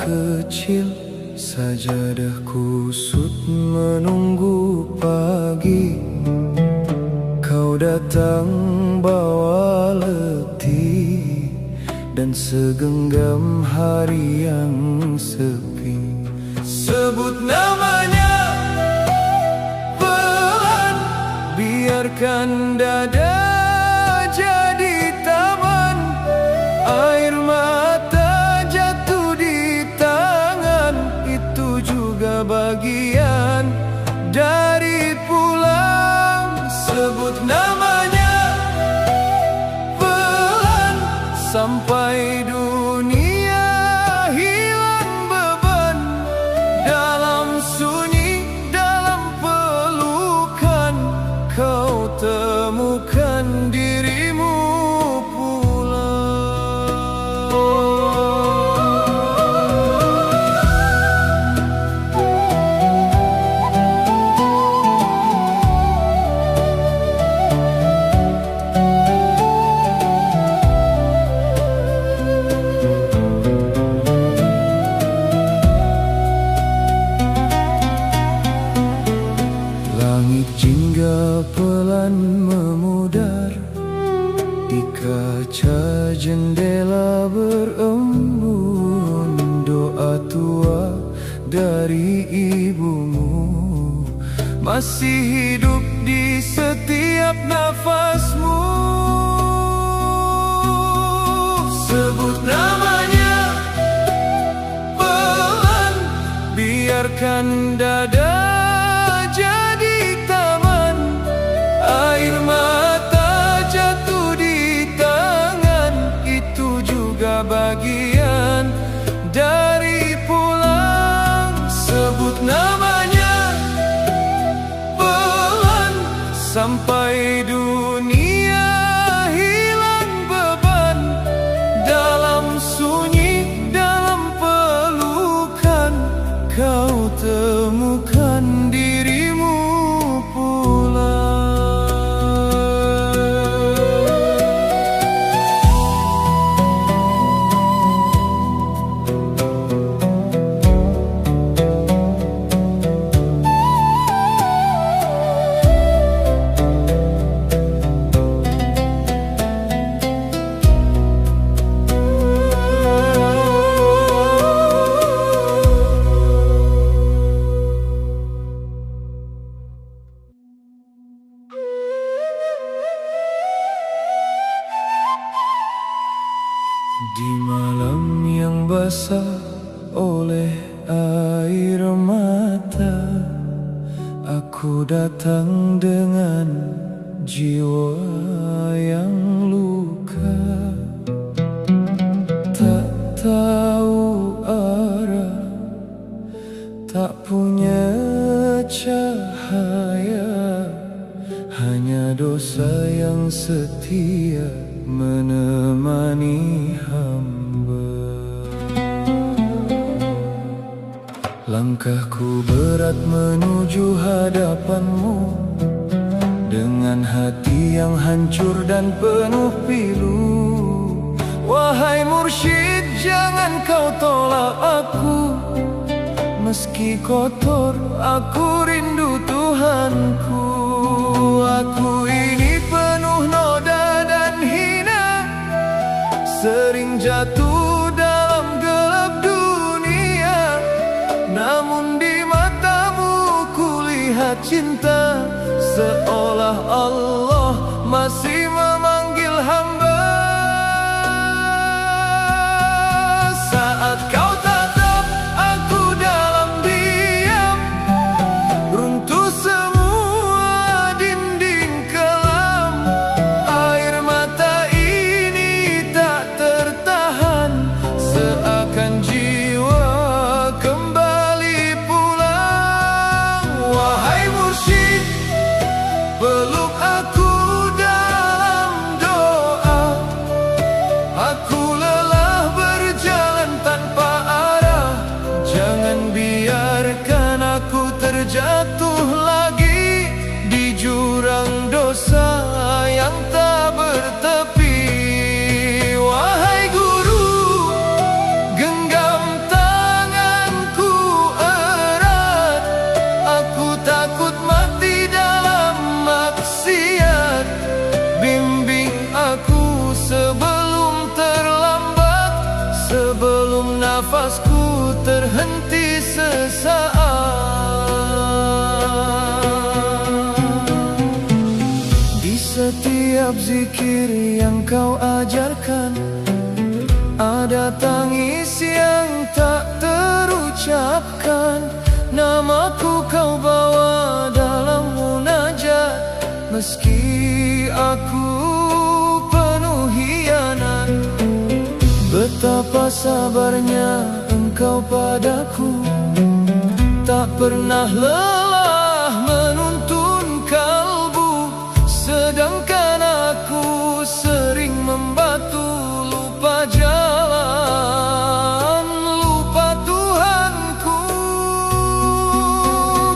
kecil, sajadah kusut menunggu pagi. Kau datang bawa letih dan segenggam hari yang sepi. Sebut namanya pelan, biarkan dada jadi taman. Air mata jatuh di tangan, itu juga bagian dari pulang. Sebut namanya pelan, sampai dunia hilang beban. Dalam sunyi, dalam pelukan, kau temukan dirimu pulang. Langit jingga pelan memudar, di kaca jendela berembun doa tua dari ibumu, masih hidup di setiap nafasmu. Sebut namanya pelan, biarkan dada jadi taman. Air mata jatuh di tangan, itu juga bagian dari pulang. Sebut namanya pelan, sampai dunia hilang beban. Dalam sunyi, dalam pelukan, kau temukan dirimu pulang. Di malam yang basah oleh air mata, aku datang dengan jiwa yang luka. Tak tahu arah, tak punya cahaya, hanya dosa yang setia menemani hamba. Langkahku berat menuju hadapanmu, dengan hati yang hancur dan penuh pilu. Wahai mursyid, jangan kau tolak aku. Meski kotor, aku rindu Tuhanku. Aku ini penuh noda dan hina, sering jatuh dalam gelap dunia. Namun di matamu kulihat cinta, seolah Allah masih memanggil hamba. Saat kau tatap aku dalam diam, runtuh semua dinding kelam. Air mata ini tak tertahan, seakan jiwa kembali pulang. Wahai mursyid, peluk aku dalam terhenti sesaat. Di setiap zikir yang kau ajarkan, ada tangis yang tak terucapkan. Namaku kau bawa dalam munajat, meski aku penuh hianat. Betapa sabarnya engkau padaku, tak pernah lelah menuntun kalbu. Sedangkan aku sering membatu, lupa jalan, lupa Tuhanku.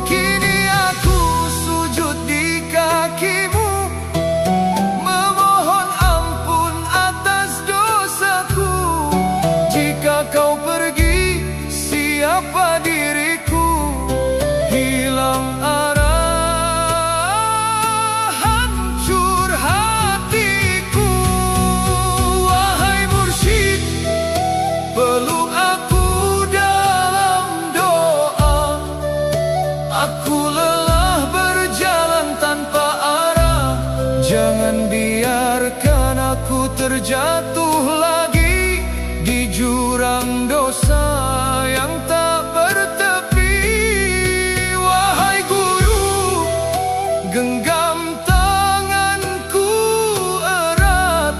Kini aku sujud di kakimu, memohon ampun atas dosaku. Jika kau pergi, siapa diriku? Hilang arah, hancur hatiku. Wahai mursyid, peluk aku dalam doa. Aku lelah berjalan tanpa arah. Jangan biarkan aku terjatuh lagi di jurang dosa yang tak bertepi. Wahai guru, genggam tanganku erat.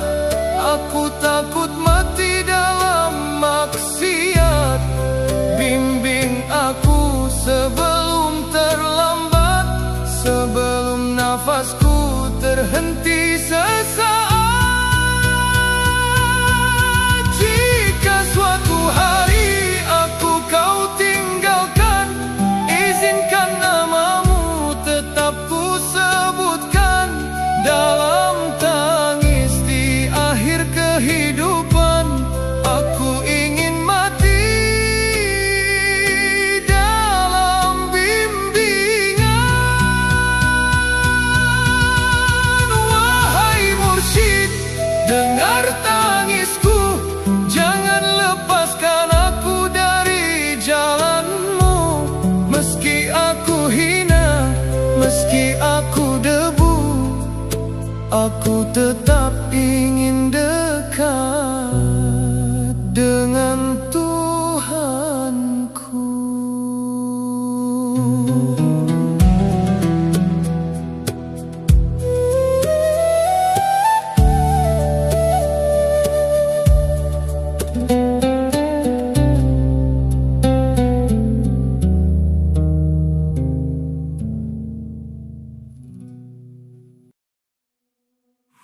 Aku takut mati dalam maksiat. Bimbing aku sebelum terlambat, sebelum nafasku terhenti sesaat. Jika suatu hari aku kau tinggalkan, izinkan namamu tetap ku sebutkan dalam tangis di akhir kehidupan. Aku ingin mati dalam bimbingan. Wahai mursyid, dengar tangisku, jangan lepaskan aku dari jalanmu. Meski aku hina, meski aku debu, aku tetap ingin dekat dengan Tuhanku.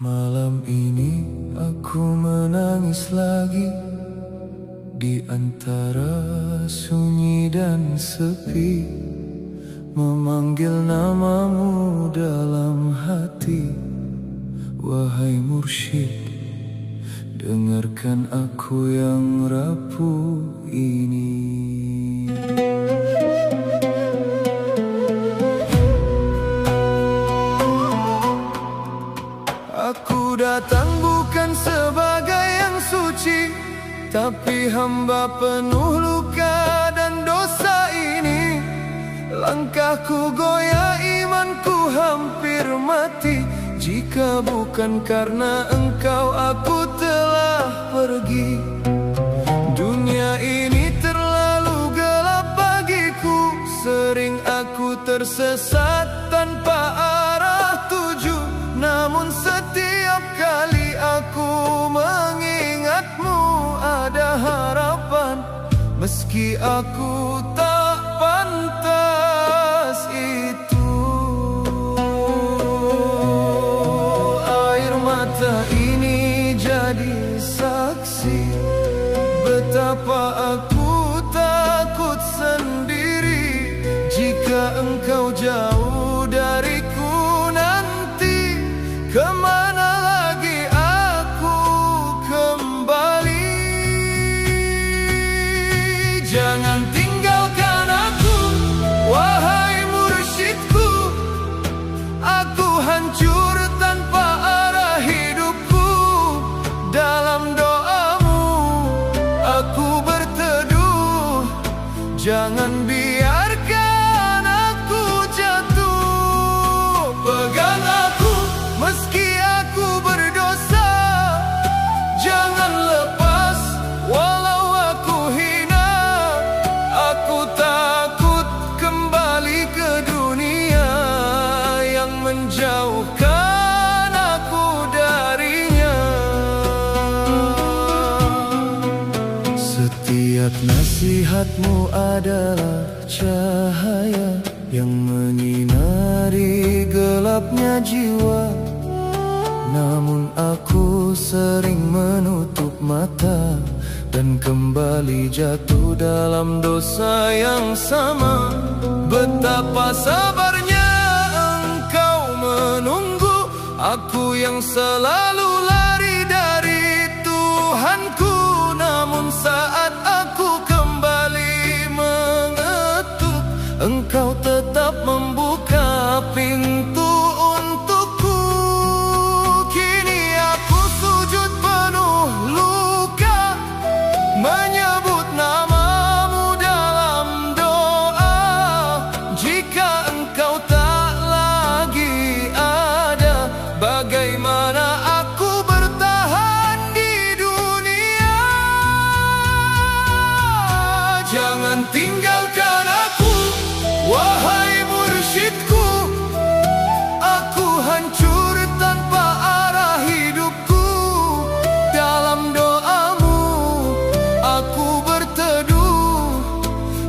Malam ini aku menangis lagi di antara sunyi dan sepi, memanggil namamu dalam hati. Wahai mursyid, dengarkan aku yang rapuh ini. Aku datang bukan sebagai yang suci, tapi hamba penuh luka dan dosa ini. Langkahku goyah, imanku hampir mati. Jika bukan karena engkau, aku telah pergi. Dunia ini terlalu gelap bagiku. Sering aku tersesat tanpa arah tuju. Namun setiap kali aku mengingatmu, ada harapan. Meski aku tak pantas itu, air mata ini jadi saksi betapa aku takut sendiri. Jika engkau jauh dariku nanti, kemana lagi aku kembali? Jangan tinggalkan aku, wahai mursyidku. Aku hancur tanpa arah hidupku. Dalam doamu aku berteduh, Jangan biarkan aku jatuh. Pegang aku meski aku berdosa. Jangan lepas walau aku hina. Aku takut kembali ke dunia yang menjauhkan aku darinya. Setiap nasihatmu adalah cahaya yang menyinari gelapnya jiwa. Namun aku sering menutup mata dan kembali jatuh dalam dosa yang sama. Betapa sabarnya engkau menunggu aku yang selalu lari dari Tuhanku. Namun saat aku kembali mengetuk, engkau tetap membuka pintu untukku. Kini aku sujud penuh luka, menyebut namamu dalam doa. Jika engkau tak lagi ada, bagaimana aku bertahan di dunia? Jangan tinggalkan aku, wahai mursyidku. Aku hancur tanpa arah hidupku. Dalam doamu aku berteduh.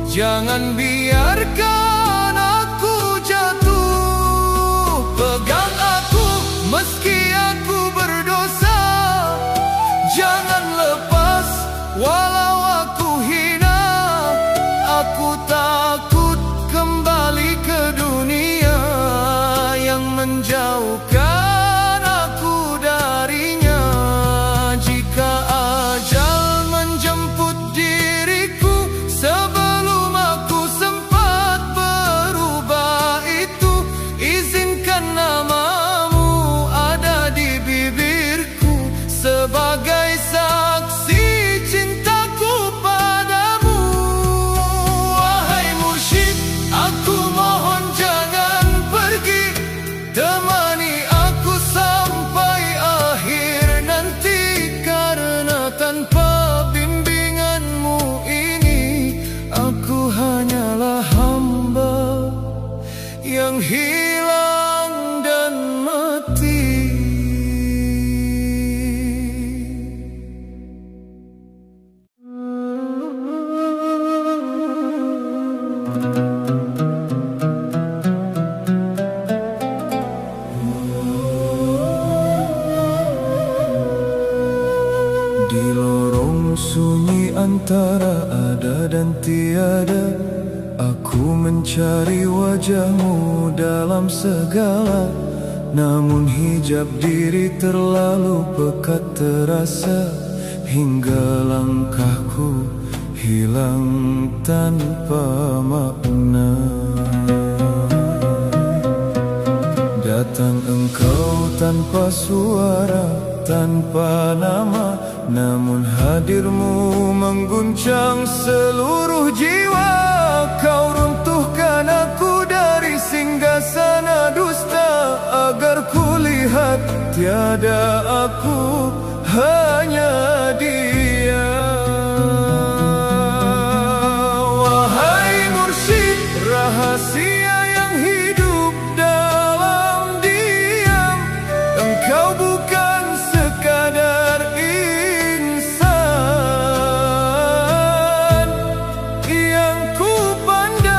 Jangan biarkan aku jatuh. Pegang aku meski aku berdosa. Jangan lepas walau aku hina. Aku takut kembali ke dunia yang menjauhkan aku darinya. Jika ajal menjemput diriku sebelum aku sempat berubah itu, izinkan namamu ada di bibirku sebagai saksi cintaku padamu. Wahai mursyid, aku mohon jangan pergi. Temani aku sampai akhir nanti. Karena tanpa bimbinganmu ini, aku hanyalah hamba yang hilang dan mati. Di lorong sunyi antara ada dan tiada, aku mencari wajahmu dalam segala. Namun hijab diri terlalu pekat terasa, hingga langkahku hilang tanpa makna. Datang engkau tanpa suara, tanpa nama, namun hadirmu mengguncang seluruh jiwa. Kau runtuhkan aku dari singgasana dusta, agar kulihat tiada aku, hanya Dia. Wahai mursyid, rahasia yang hidup dalam diam. Engkau bukan sekadar insan yang ku pandang.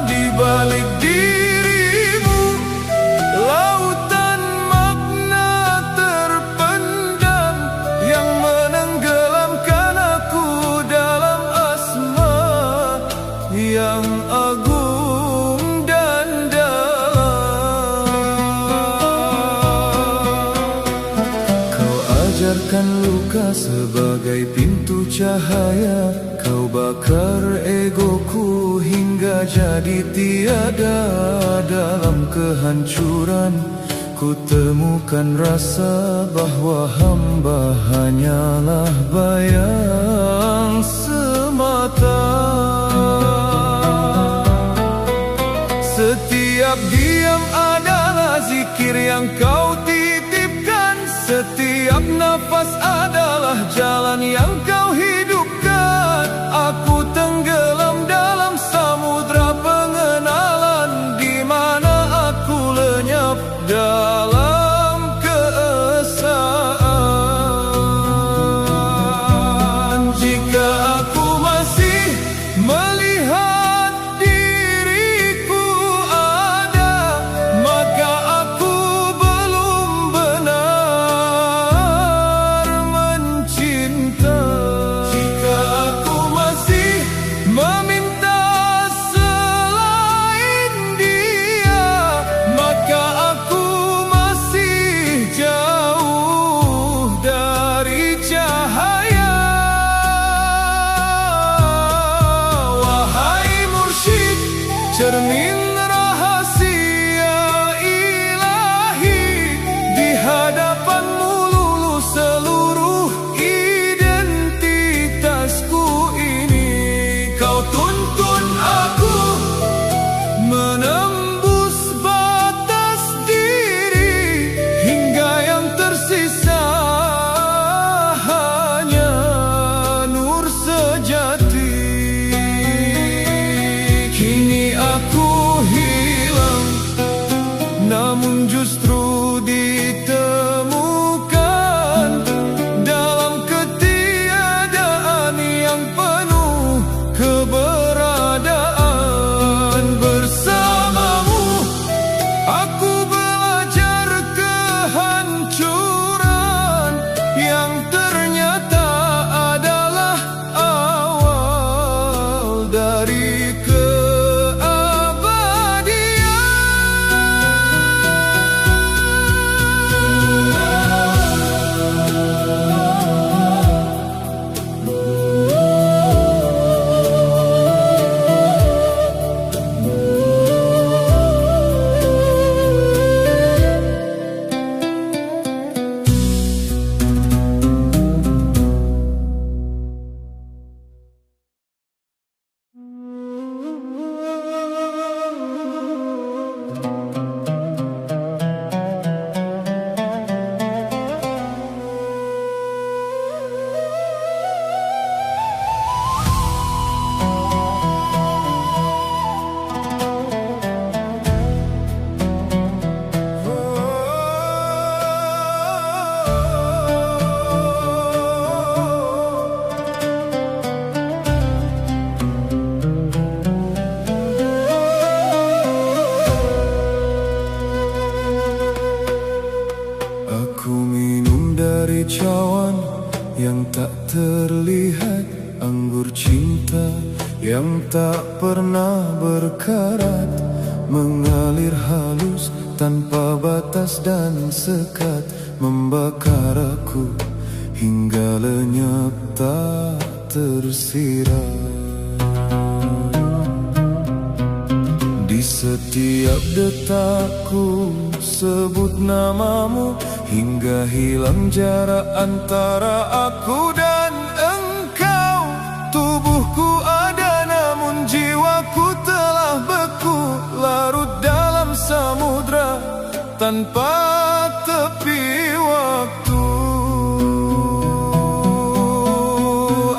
Di balik dirimu lautan makna terpendam, yang menenggelamkan aku dalam asma yang agung dan dalam. Kau ajarkan luka sebagai pintu cahaya. Kau bakar egoku hingga jadi tiada. Dalam kehancuran ku temukan rasa bahwa hamba hanyalah bayang semata. Setiap diam adalah zikir yang kau titipkan. Setiap nafas adalah jalan yang kau hidupkan. Aku tenggelam dalam samudra pengenalan, di mana aku lenyap dalam keesaan. Jika aku masih melihat diriku ada, maka aku belum benar mencinta. Jika aku masih meminta selain dia, maka aku masih jauh dari cahaya. Wahai mursyid, cermin rahasia ilahi, di hadapanmu luluh seluruh identitasku ini. Kau tuntun aku menembus batas diri, hingga yang tersisa hanya nur sejati. Kini aku hilang, namun justru ditemukan dalam ketiadaan yang penuh keberadaan. Bersamamu aku belajar kehancuran yang ternyata adalah awal dari cawan yang tak terlihat, anggur cinta yang tak pernah berkarat, mengalir halus tanpa batas dan sekat, membakar aku hingga lenyap tak tersirat. Di setiap detakku sebut namamu, hingga hilang jarak antara aku dan engkau. Tubuhku ada namun jiwaku telah beku, larut dalam samudra tanpa tepi waktu.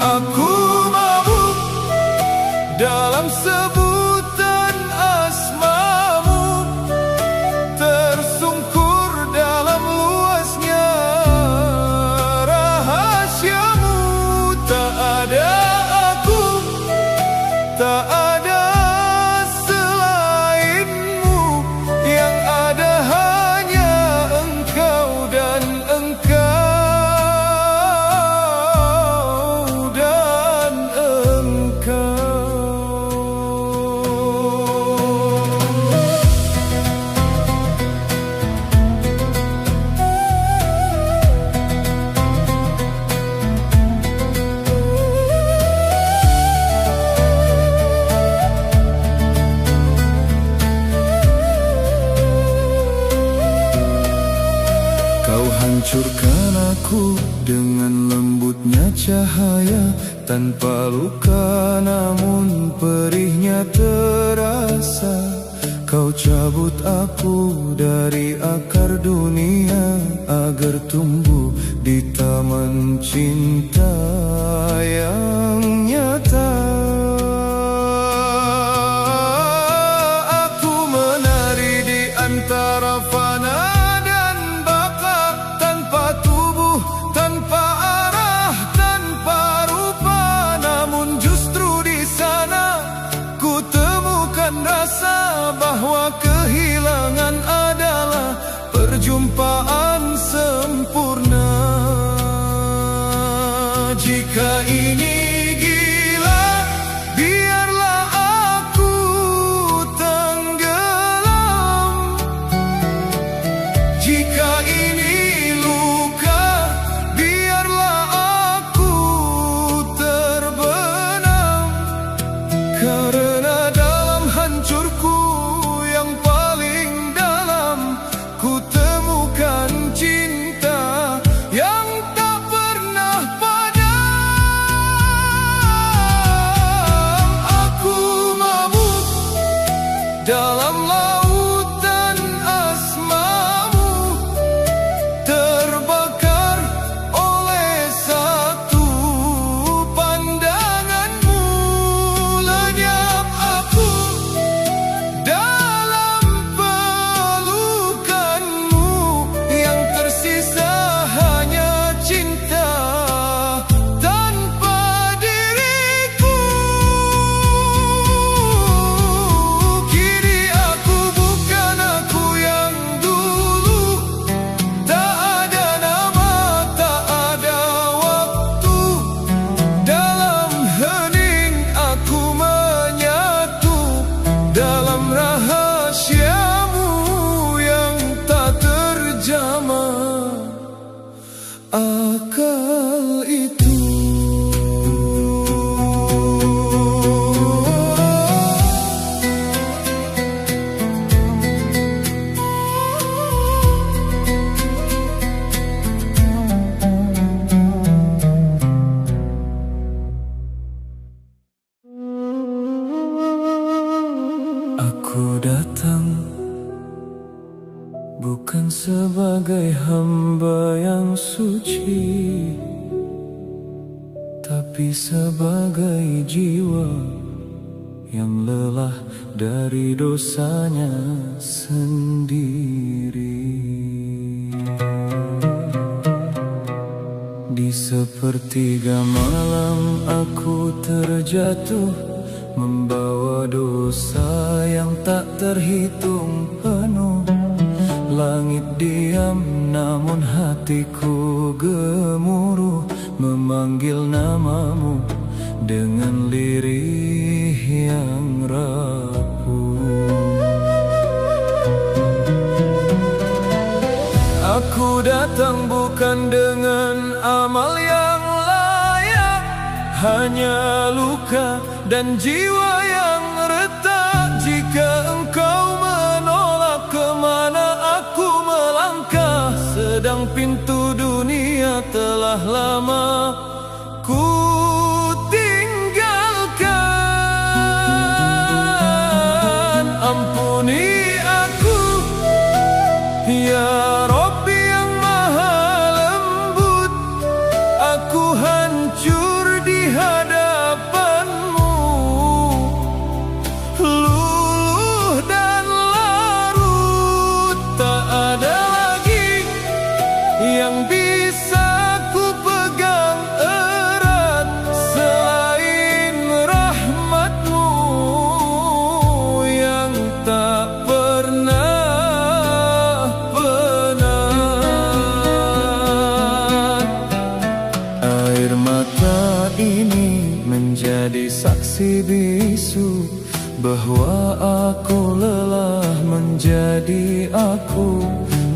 Aku mabuk dalam sebutan asmamu, tersungkur dalam luasnya rahasiamu. Tak ada aku, tak ada selainmu, yang ada hanya engkau dan engkau dan engkau. Kau hancurkan aku dengan lembutnya cahaya, tanpa luka namun perihnya terasa. Kau cabut aku dari akar dunia agar tumbuh di taman cinta yang nyata. Aku menari di antara fana dan baka, tanpa tubuh, tanpa arah, tanpa rupa. Namun justru di sana ku temukan rasa bahwa kehilangan adalah perjumpaan sempurna. Jika ini gila, biarlah aku tenggelam. Jika ini luka, biarlah aku terbenam. Karena dalam hancurku yang paling dalam, ku temukan cinta yang tak pernah padam. Aku mabuk dalam lautan asmamu, terbakar oleh satu pandanganmu. Lenyap aku dalam pelukanmu, yang tersisa hanya cinta tanpa diriku. Kini aku bukan aku yang dulu, tak ada nama, tak ada waktu. Dalam hening aku menyatu dalam rahasiamu yang tak terjamah akal itu. Aku datang bukan sebagai hamba yang suci, tapi sebagai jiwa yang lelah dari dosanya sendiri. Di sepertiga malam aku terjatuh, membawa dosa yang tak terhitung penuh. Langit diam namun hatiku gemuruh, memanggil namamu dengan lirih yang rapuh. Aku datang bukan dengan amal yang layak, hanya luka dan jiwa yang retak. Jika engkau menolak, kemana aku melangkah? Sedang pintu dunia telah lama ku tinggalkan. Ampuni aku ya Rabbi yang maha lembut, aku hancur di hadapanmu, luluh dan larut. Tak ada lagi yang bisa ku pegang erat selain rahmatmu yang tak pernah penat. Air mata ini menjadi saksi bisu bahwa aku lelah menjadi aku.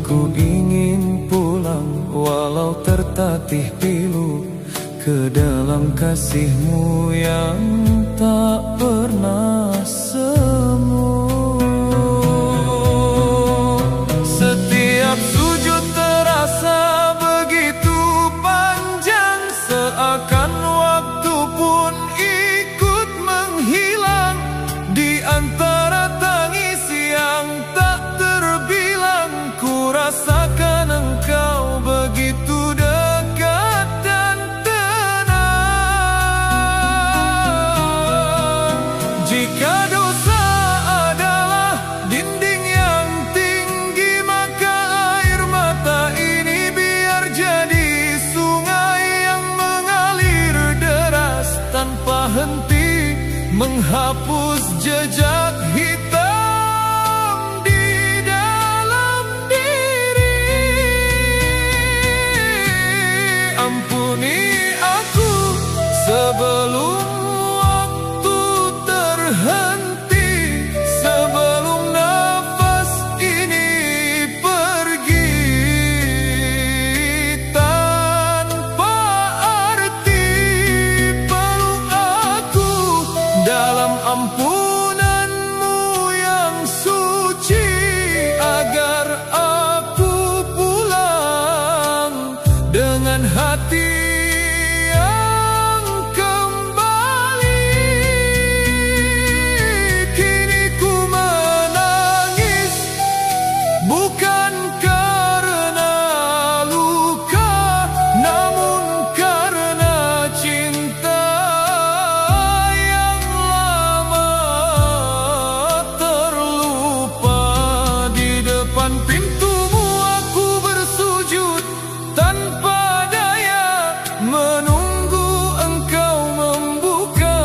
Ku ingin pulang walau tertatih pilu ke dalam kasih-Mu yang tak pernah semu. Setiap sujud terasa begitu panjang, seakan waktu pun ikut menghilang di antara tangis yang henti menghapus jejak hitam di dalam diri. Ampuni aku sebelum waktu terhenti, sebelum nafas ini pergi tanpa arti. Peluk aku dalam ampunanmu yang suci, agar aku pulang dengan hati yang kembali. Kini ku menangis bukan karena luka, namun karena cinta yang lama terlupa. Di depan pintumu aku bersujud tanpa daya, menunggu engkau membuka.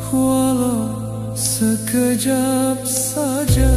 Walau sekejap saja.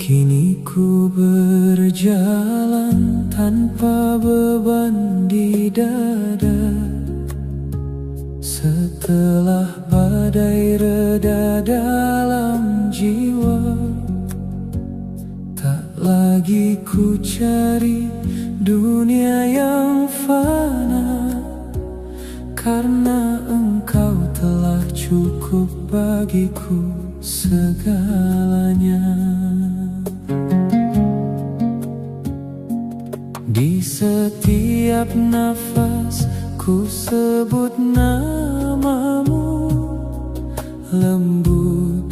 Kini ku berjalan tanpa beban di dada. Setelah badai reda dalam jiwa, tak lagi ku cari dunia yang fana, karena engkau telah cukup bagiku segalanya. Di setiap nafas ku sebut namamu, lembut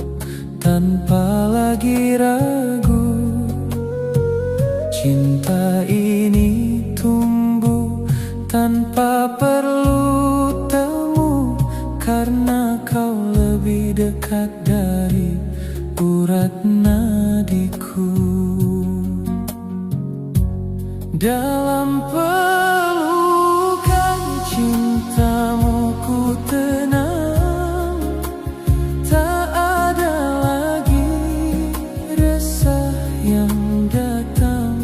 tanpa lagi ragu. Cinta ini tumbuh tanpa perlu temu, karena kau lebih dekat dari urat nadiku. Dalam pelukan cintamu ku tenang, tak ada lagi resah yang datang.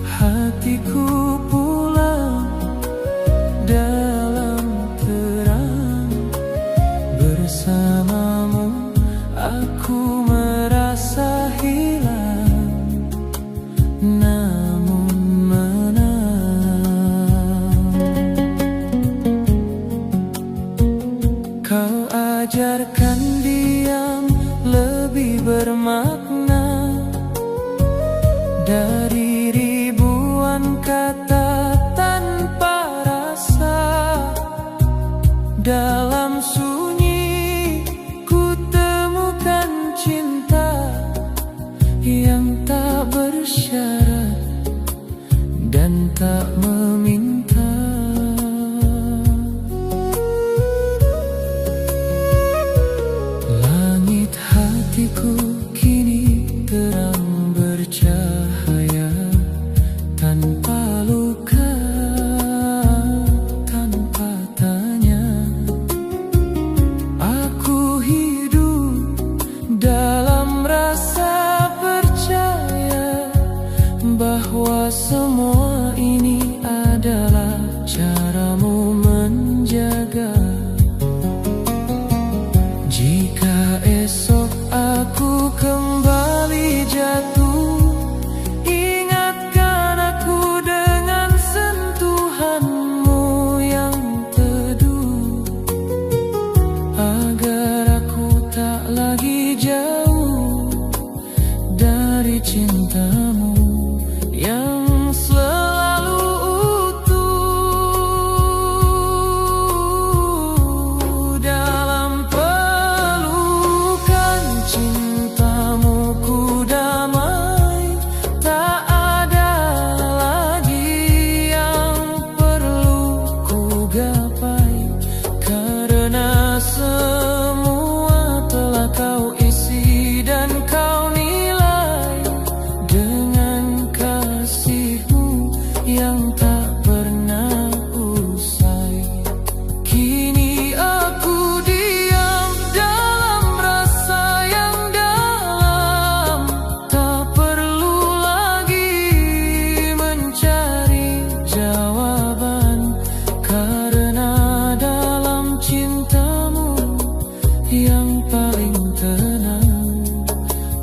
Hatiku pulang dalam terang, bersamamu aku merasa hilang, namun menang. Kau ajarkan diam lebih bermakna dari ribuan kata tanpa rasa. Dalam sunyi ku temukan cinta yang tak bersyarat dan tak meminta. Langit hatiku kini terang bercahaya, tanpa luka, tanpa tanya. Aku hidup dalam rasa percaya bahwa semua ini adalah caramu menjaga. Jika esok aku kembali jatuh, ingatkan aku dengan sentuhanmu yang teduh, agar aku tak lagi jauh cintamu yang selalu utuh. Dalam pelukan cintamu ku damai, tak ada lagi yang perlu ku gapai, karena semua telah kau isi dan kau nilai dengan kasihmu yang tak pernah usai. Kini aku diam dalam rasa yang dalam, tak perlu lagi mencari jawaban, karena dalam cintamu yang paling tenang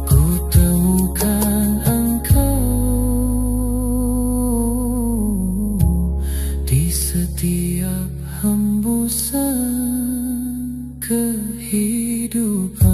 ku temukan engkau di setiap hembusan kehidupan.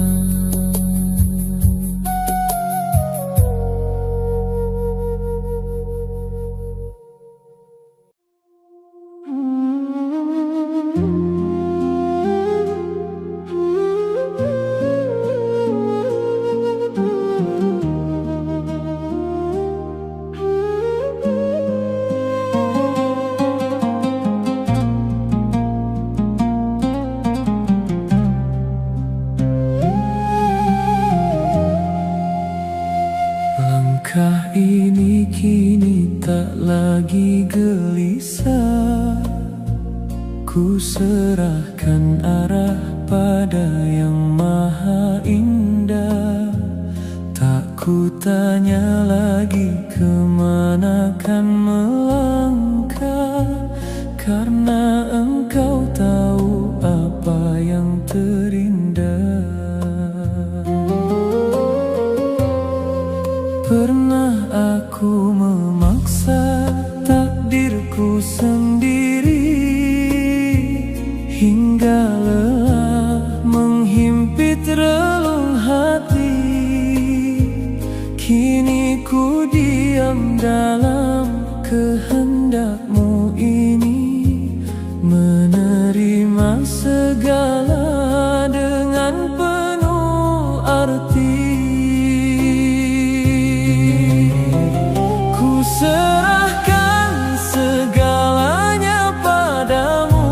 Langkah ini kini tak lagi gelisah, ku serahkan arah pada yang maha indah. Tak ku tanya lagi kemana kan melangkah, karena engkau tahu apa yang terindah. Pernah aku memaksa takdirku sendiri, hingga lelah menghimpit relung hati. Kini ku diam dalam kehendakmu ini, menerima segala dengan penuh arti. Serahkan segalanya padamu,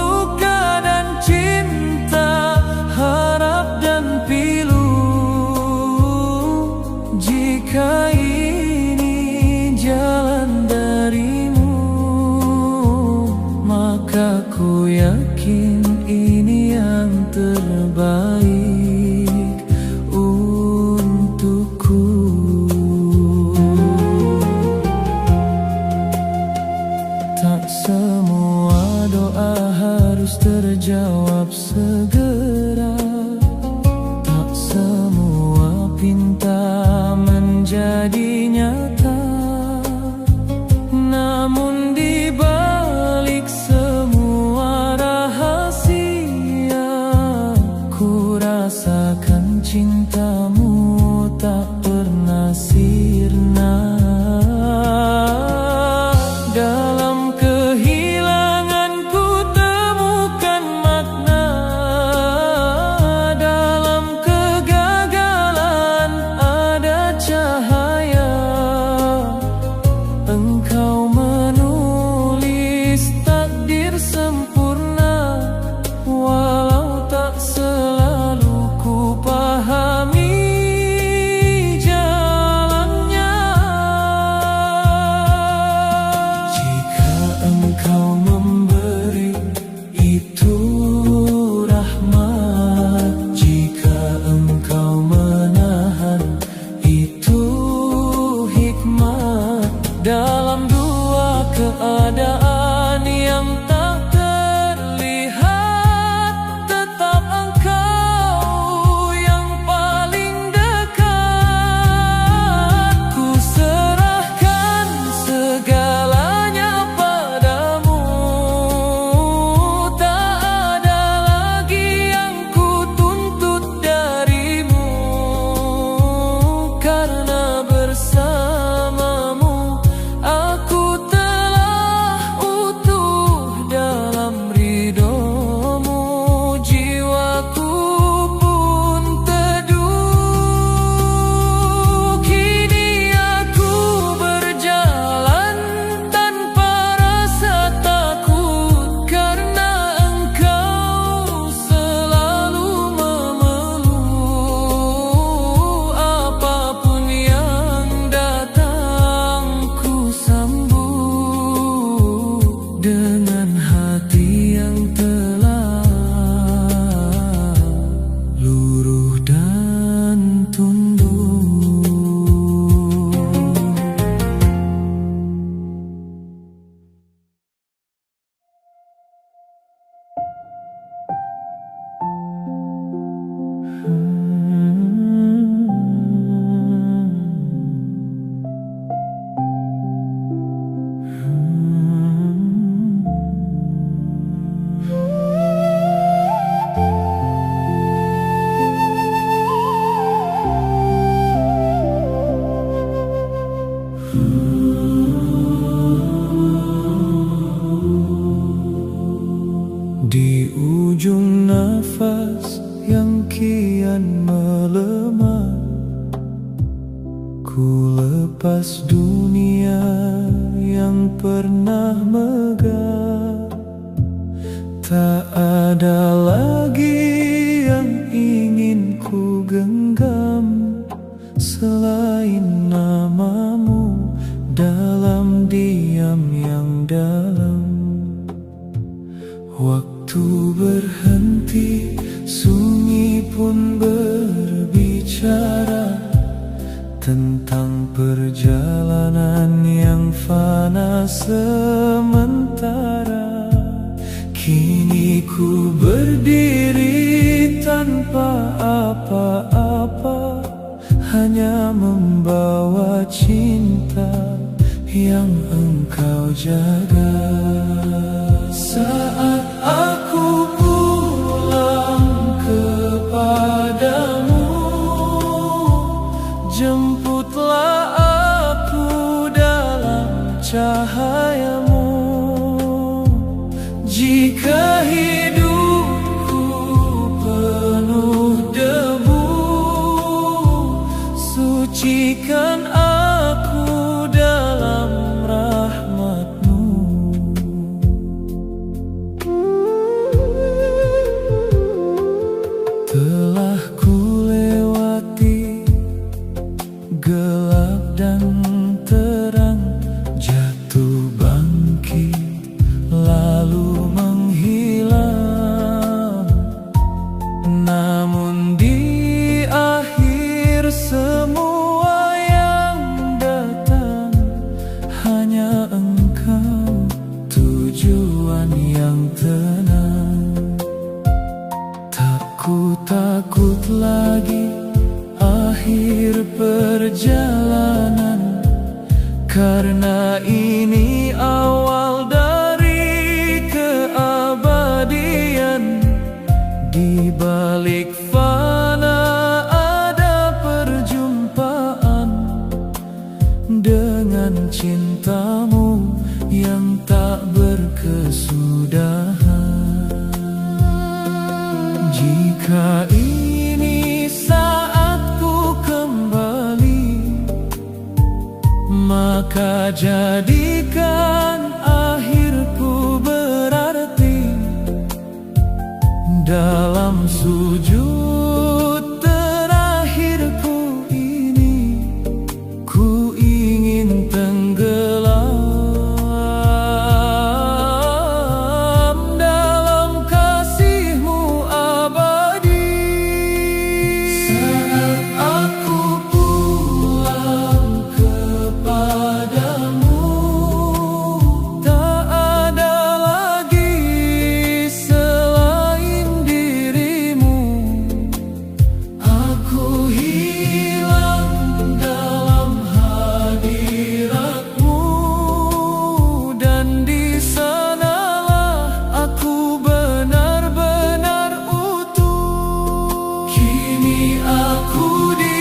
luka dan cinta, harap dan pilu. Jika ini jalan darimu, maka ku yakin ini yang terbaik untukku. Tak semua doa harus terjawab segera, tak semua pinta menjadi nyata. Namun di balik semua rahasia, ku rasakan cintamu tak pernah sirna. Dalam kehilangan ku temukan makna, dalam kegagalan ada cahaya. Engkau menulis takdir sempurna, walau tak selalu ku pahami melepas dunia yang pernah megah. Tak ada lagi yang ingin ku genggam selain namamu dalam diam yang dalam. Waktu berhenti, sunyi pun berbicara tentang perjalanan yang fana sementara. Kini ku berdiri tanpa apa-apa, hanya membawa cinta yang engkau jaga. Saat aku pulang kepadamu, jemputlah aku dalam cahayamu. Jika hidupku penuh debu, sucikan aku dalam rahmat-Mu. Telah ku lewati gelap dan terang, jatuh bangkit lalu menghilang. Namun di akhir semua yang datang, hanya Engkau tujuan yang tenang. Tak ku takut lagi akhir perjalanan, karena ini awal dari keabadian. Di balik fana ada perjumpaan dengan cintamu yang tak berkesudahan. Jika ini saatku kembali, maka jadikan akhirku berarti dalam sujud terakhirku ini. Ku ingin tenggelam dalam kasih-Mu abadi. Saat aku pulang kepadamu, tak ada lagi selain dirimu. Aku hilang dalam hadirat-Mu, dan di sanalah aku benar-benar utuh. Kini aku di